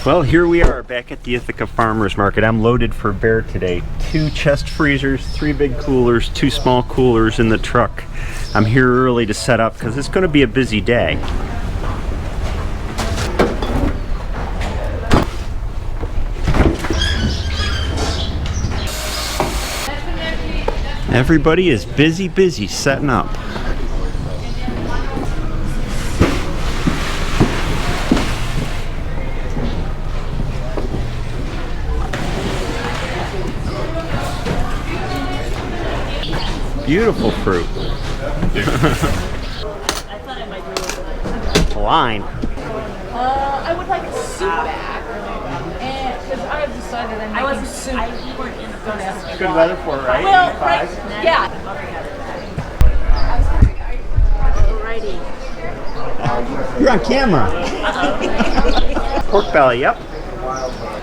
Well, here we are back at the Ithaca Farmers Market. I'm loaded for bear today. 2 chest freezers, 3 big coolers, 2 small coolers in the truck. I'm here early to set up because it's going to be a busy day. Everybody is busy setting up. Beautiful fruit. Line. I would like a soup bag. And because I have decided I'm making soup. It's good weather for it, right? Well, right, yeah. Alrighty. You're on camera. Pork belly, yep.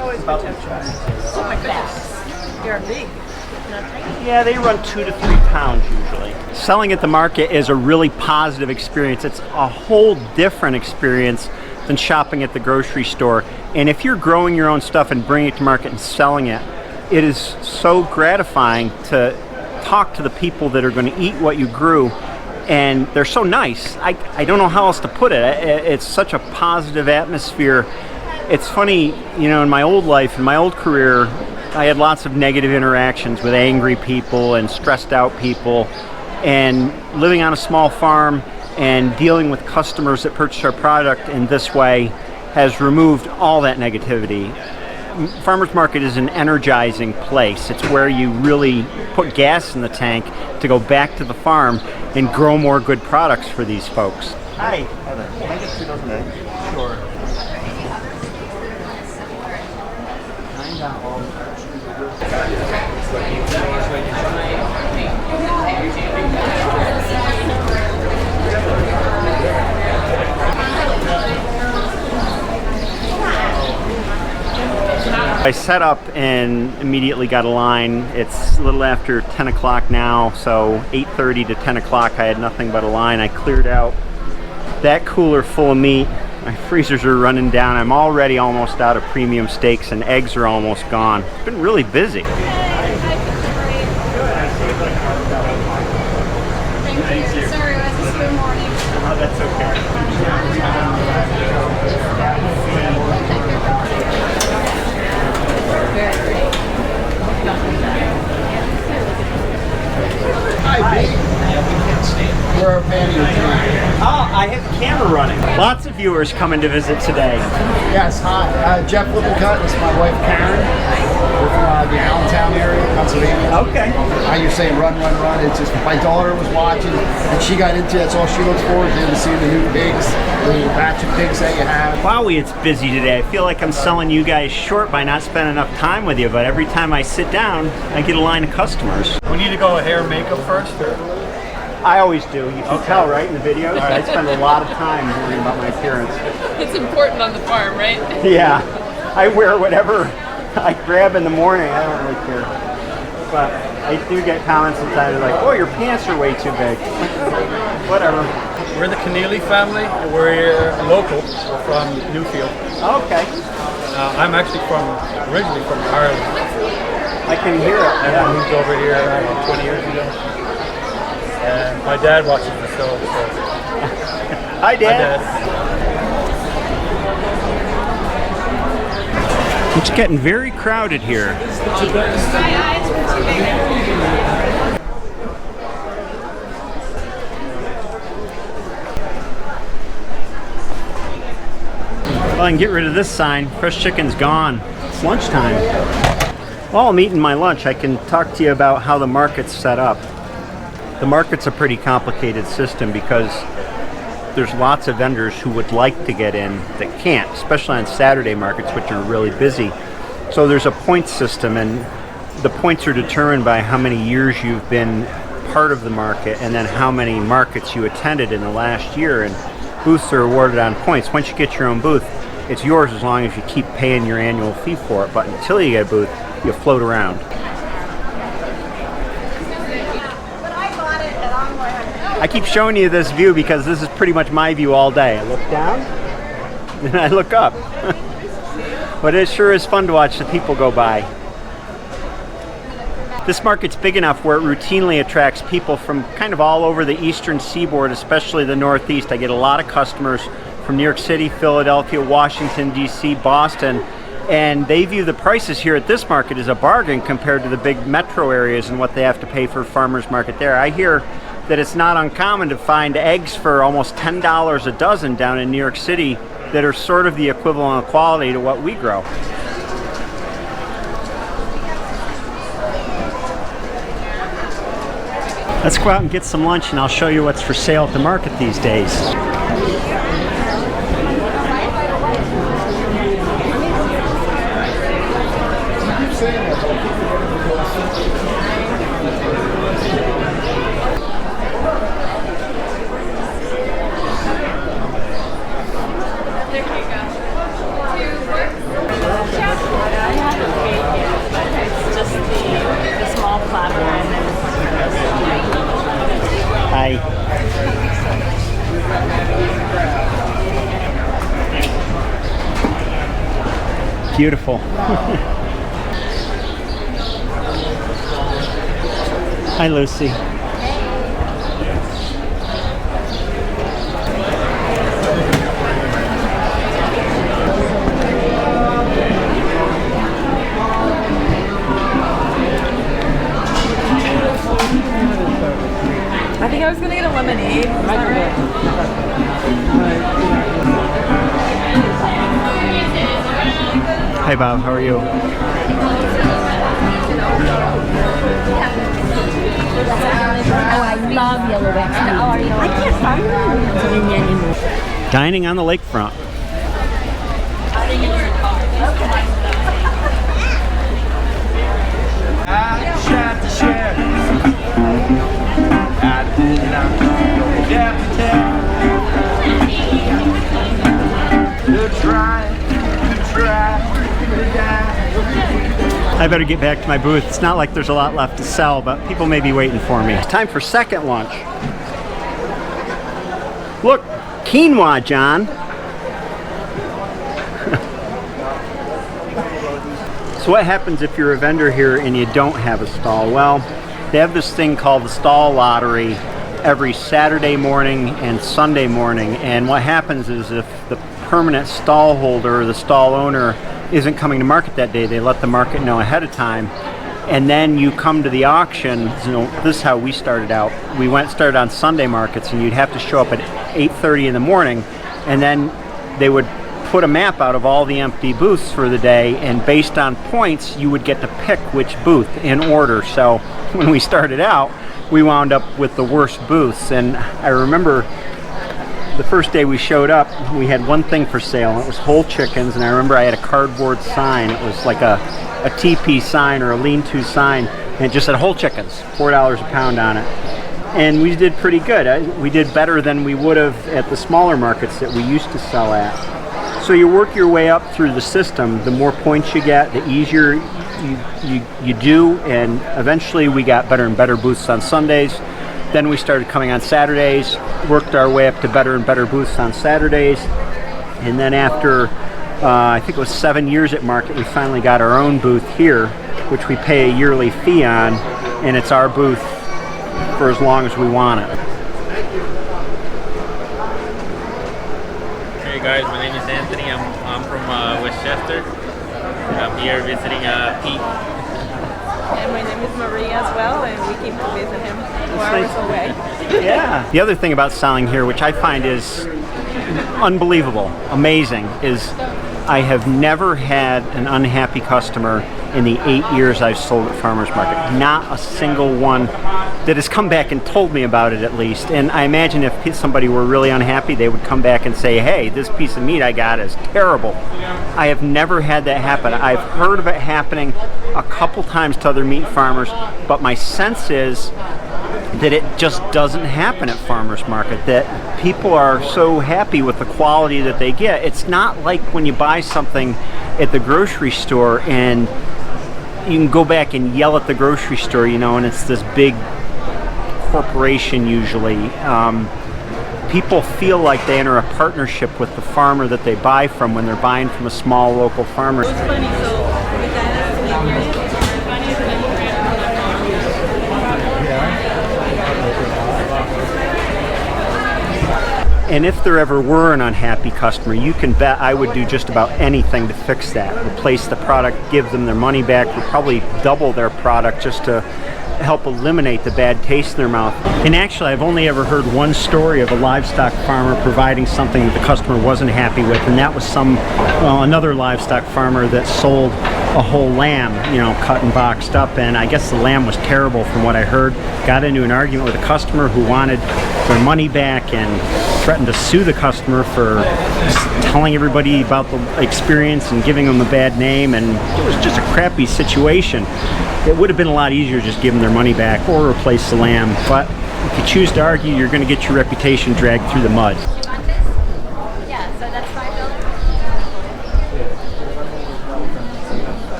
Always about to try. Oh my goodness. They're big. Yeah, they run 2 to 3 pounds usually. Selling at the market is a really positive experience. It's a whole different experience than shopping at the grocery store. And if you're growing your own stuff and bringing it to market and selling it, it is so gratifying to talk to the people that are going to eat what you grew. And they're so nice. I don't know how else to put it. It's such a positive atmosphere. It's funny, you know, in my old life, in my old career, I had lots of negative interactions with angry people and stressed out people, and living on a small farm and dealing with customers that purchase our product in this way has removed all that negativity. Farmers Market is an energizing place. It's where you really put gas in the tank to go back to the farm and grow more good products for these folks. Hi, Heather. Can I get 2 dozen eggs? Sure. I set up and immediately got a line. It's a little after 10 o'clock now, so 8:30 to 10 o'clock I had nothing but a line. I cleared out that cooler full of meat. My freezers are running down. I'm already almost out of premium steaks and eggs are almost gone. It's been really busy. Thank you. Sorry, it was a slow morning. Oh, that's okay. Hi, B. We're a fan of your team. Oh, I have the camera running. Lots of viewers coming to visit today. Yes, hi. Jeff Lippincott. This is my wife, Karen. We're from the Allentown area, Pennsylvania. Okay. You're saying run. It's just my daughter was watching, and she got into it. That's all she looks forward to see the new pigs, the little batch of pigs that you have. Wowie, it's busy today. I feel like I'm selling you guys short by not spending enough time with you, but every time I sit down, I get a line of customers. We need to go hair and makeup first? Or? I always do. You can tell, right, in the videos? Right. I spend a lot of time worrying about my appearance. It's important on the farm, right? Yeah. I wear whatever I grab in the morning. I don't really care. But I do get comments sometimes like, oh, your pants are way too big. Whatever. We're the Keneally family. We're local. We're from Newfield. Okay. I'm actually originally from Ireland. I can hear it. And I moved over here about 20 years ago. And my dad watches the show. So. Hi, Dad. It's getting very crowded here. Well, I can get rid of this sign. Fresh chicken's gone. It's lunchtime. While I'm eating my lunch, I can talk to you about how the market's set up. The market's a pretty complicated system because there's lots of vendors who would like to get in that can't, especially on Saturday markets, which are really busy. So there's a point system, and the points are determined by how many years you've been part of the market and then how many markets you attended in the last year, and booths are awarded on points. Once you get your own booth, it's yours as long as you keep paying your annual fee for it, but until you get a booth, you float around. I keep showing you this view because this is pretty much my view all day. I look down and I look up. But it sure is fun to watch the people go by. This market's big enough where it routinely attracts people from kind of all over the eastern seaboard, especially the Northeast. I get a lot of customers from New York City, Philadelphia, Washington, D.C., Boston, and they view the prices here at this market as a bargain compared to the big metro areas and what they have to pay for farmers market there. I hear that it's not uncommon to find eggs for almost $10 a dozen down in New York City that are sort of the equivalent of quality to what we grow. Let's go out and get some lunch and I'll show you what's for sale at the market these days. Hi. Beautiful. Hi, Lucy. I think I was gonna get a lemonade. Is that right? Hi, Bob. How are you? Oh, I love yellow wax. How are you? I can't find them in Pennsylvania anymore. Dining on the lakefront. I tried to share. I did not dare to tell. To try, to die. I better get back to my booth. It's not like there's a lot left to sell, but people may be waiting for me. It's time for second lunch. Look, quinoa, John. So what happens if you're a vendor here and you don't have a stall? Well, they have this thing called the stall lottery every Saturday morning and Sunday morning, and what happens is if the permanent stall holder or the stall owner isn't coming to market that day, they let the market know ahead of time, and then you come to the auction. You know, this is how we started out. We started on Sunday markets, and you'd have to show up at 8:30 in the morning, and then they would put a map out of all the empty booths for the day, and based on points you would get to pick which booth in order. So when we started out, we wound up with the worst booths, and I remember the first day we showed up, we had one thing for sale, and it was whole chickens, and I remember I had a cardboard sign. It was like a teepee sign or a lean-to sign, and it just said whole chickens, $4 a pound on it. And we did pretty good. We did better than we would have at the smaller markets that we used to sell at. So you work your way up through the system. The more points you get, the easier you do, and eventually we got better and better booths on Sundays. Then we started coming on Saturdays, worked our way up to better and better booths on Saturdays, and then after I think it was 7 years at market, we finally got our own booth here, which we pay a yearly fee on, and it's our booth for as long as we want it. Hey guys, my name is Anthony. I'm from Westchester. I'm here visiting Pete. And my name is Maria as well, and we came to visit him 4 hours away. Yeah. The other thing about selling here, which I find is unbelievable, amazing, is I have never had an unhappy customer in the 8 years I've sold at Farmers Market. Not a single one that has come back and told me about it, at least. And I imagine if somebody were really unhappy, they would come back and say, hey, this piece of meat I got is terrible. I have never had that happen. I've heard of it happening a couple times to other meat farmers, but my sense is that it just doesn't happen at Farmers Market, that people are so happy with the quality that they get. It's not like when you buy something at the grocery store and you can go back and yell at the grocery store, you know, and it's this big corporation usually. people feel like they enter a partnership with the farmer that they buy from when they're buying from a small local farmer. And if there ever were an unhappy customer, you can bet I would do just about anything to fix that. Replace the product, give them their money back, would probably double their product just to help eliminate the bad taste in their mouth. And actually, I've only ever heard one story of a livestock farmer providing something that the customer wasn't happy with, and that was another livestock farmer that sold a whole lamb, cut and boxed up, and I guess the lamb was terrible from what I heard. Got into an argument with a customer who wanted their money back and threatened to sue the customer for telling everybody about the experience and giving them a bad name, and it was just a crappy situation. It would have been a lot easier just give them their money back or replace the lamb, but if you choose to argue, you're going to get your reputation dragged through the mud. You want this? Yeah, so that's $5.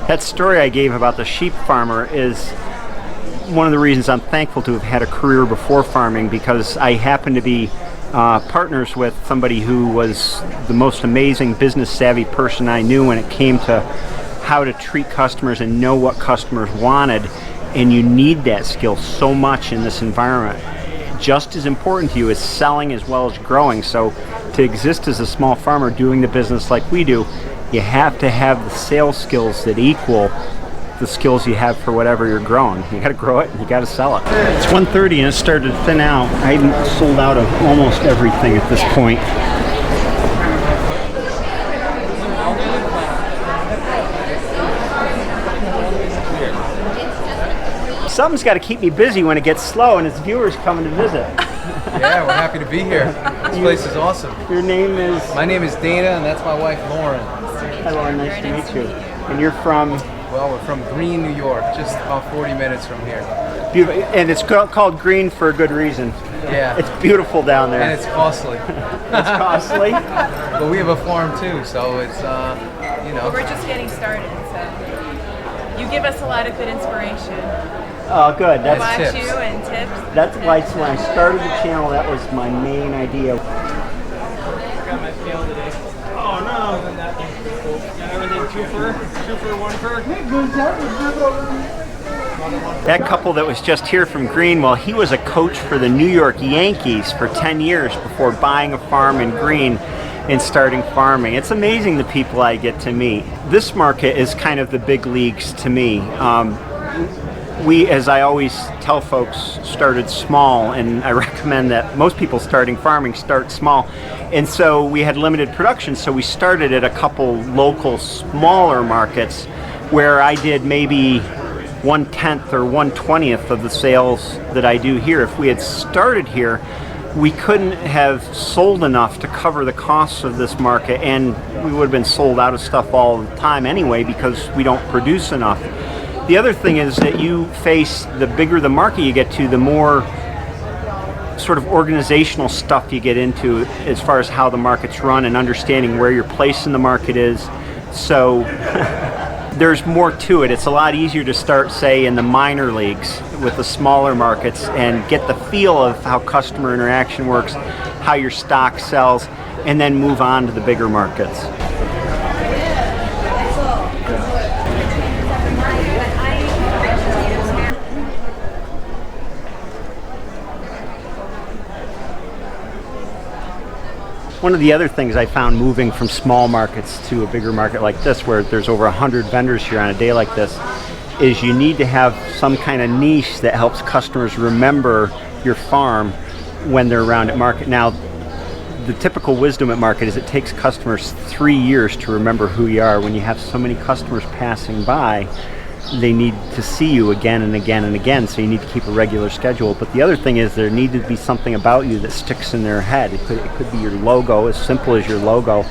That story I gave about the sheep farmer is one of the reasons I'm thankful to have had a career before farming, because I happen to be partners with somebody who was the most amazing business savvy person I knew when it came to how to treat customers and know what customers wanted. And you need that skill so much in this environment. Just as important to you is selling as well as growing. So to exist as a small farmer doing the business like we do, you have to have the sales skills that equal the skills you have for whatever you're growing. You got to grow it and you got to sell it. It's 1:30 and it started to thin out. I sold out of almost everything at this point. Something's got to keep me busy when it gets slow and it's viewers coming to visit. Yeah, we're happy to be here. This place is awesome. Your name is? My name is Dana, and that's my wife, Lauren. Hi, Lauren. Nice to meet you. And you're from? Well, we're from Greene, New York, just about 40 minutes from here. Beautiful. And it's called Greene for a good reason. Yeah. It's beautiful down there. And it's costly. It's costly? But we have a farm, too, so it's, We're just getting started, so you give us a lot of good inspiration. Oh, good. Watch tips. you and tips. That's why when I started the channel, that was my main idea. Oh no! Everything two for one for. That couple that was just here from Greene, well, he was a coach for the New York Yankees for 10 years before buying a farm in Greene and starting farming. It's amazing the people I get to meet. This market is kind of the big leagues to me. We, as I always tell folks, started small, and I recommend that most people starting farming start small. And so we had limited production, so we started at a couple local smaller markets where I did maybe 1/10 or 1/20th of the sales that I do here. If we had started here, we couldn't have sold enough to cover the costs of this market, and we would have been sold out of stuff all the time anyway because we don't produce enough. The other thing is that you face, the bigger the market you get to, the more sort of organizational stuff you get into as far as how the market's run and understanding where your place in the market is. So there's more to it. It's a lot easier to start, say, in the minor leagues with the smaller markets and get the feel of how customer interaction works, how your stock sells, and then move on to the bigger markets. One of the other things I found moving from small markets to a bigger market like this, where there's over 100 vendors here on a day like this, is you need to have some kind of niche that helps customers remember your farm when they're around at market. Now, the typical wisdom at market is it takes customers 3 years to remember who you are. When you have so many customers passing by, they need to see you again and again and again, so you need to keep a regular schedule. But the other thing is there needs to be something about you that sticks in their head. It could be your logo, as simple as your logo,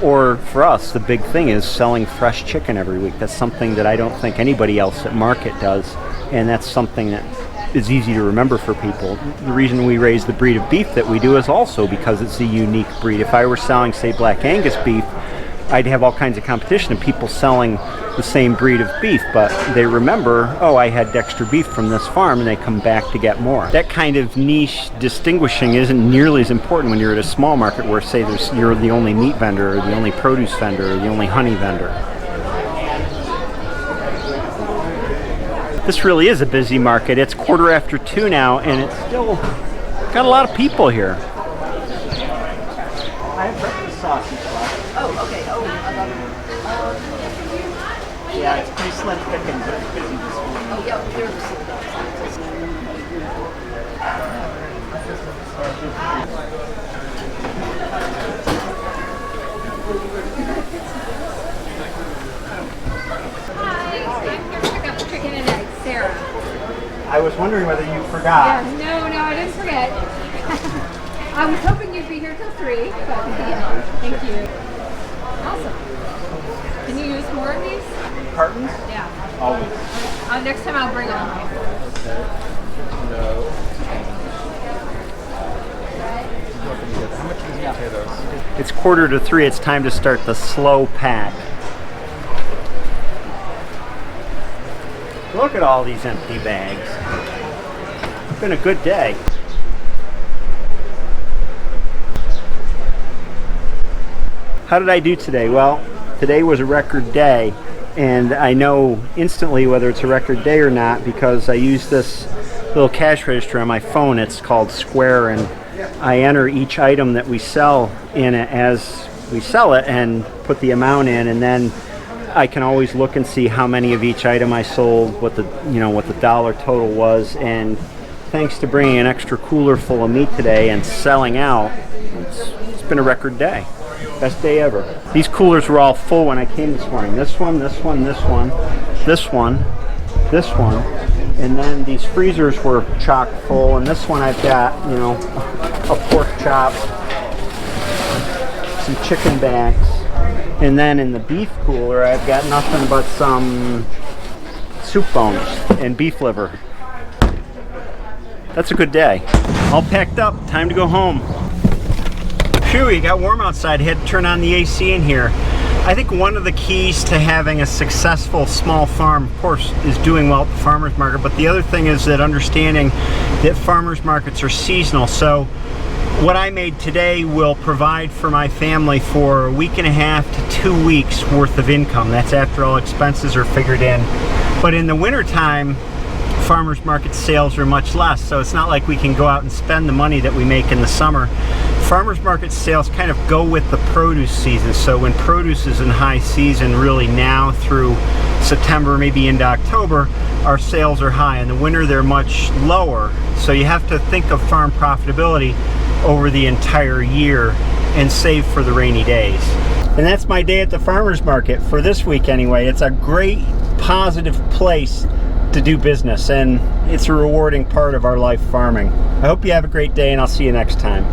or for us, the big thing is selling fresh chicken every week. That's something that I don't think anybody else at market does, and that's something that is easy to remember for people. The reason we raise the breed of beef that we do is also because it's a unique breed. If I were selling, say, Black Angus beef, I'd have all kinds of competition and people selling the same breed of beef, but they remember, oh, I had Dexter beef from this farm, and they come back to get more. That kind of niche distinguishing isn't nearly as important when you're at a small market where, say, you're the only meat vendor, or the only produce vendor, or the only honey vendor. This really is a busy market. It's 2:15 now, and it's still got a lot of people here. I have breakfast sausage left. Oh, okay. Oh, I love it. Yeah, it's pretty slim pickings, but it's busy this morning. Oh, yeah, there's Hi, I'm here to pick up chicken and eggs, Sarah. I was wondering whether you forgot. Yeah, no, I didn't forget. I was hoping you'd be here till 3, but yeah, thank you. Awesome. Can you use more of these? Cartons? Yeah. Always. Next time I'll bring them. It's 2:45. It's time to start the slow pack. Look at all these empty bags. It's been a good day. How did I do today? Well, today was a record day, and I know instantly whether it's a record day or not because I use this little cash register on my phone. It's called Square, and I enter each item that we sell in it as we sell it and put the amount in, and then I can always look and see how many of each item I sold, what the dollar total was, and thanks to bringing an extra cooler full of meat today and selling out, it's been a record day. Best day ever. These coolers were all full when I came this morning. This one, this one, this one, this one, this one, and then these freezers were chock full, and this one I've got, a pork chop, some chicken backs, and then in the beef cooler I've got nothing but some soup bones and beef liver. That's a good day. All packed up, time to go home. Phew, it got warm outside. Had to turn on the AC in here. I think one of the keys to having a successful small farm, of course, is doing well at the farmer's market, but the other thing is that understanding that farmer's markets are seasonal. So what I made today will provide for my family for a week and a half to 2 weeks worth of income. That's after all expenses are figured in. But in the wintertime, farmers market sales are much less, so it's not like we can go out and spend the money that we make in the summer. Farmers market sales kind of go with the produce season, so when produce is in high season, really now through September, maybe into October, our sales are high. In the winter they're much lower, so you have to think of farm profitability over the entire year and save for the rainy days. And that's my day at the farmers market for this week anyway. It's a great positive place to do business, and it's a rewarding part of our life farming. I hope you have a great day, and I'll see you next time.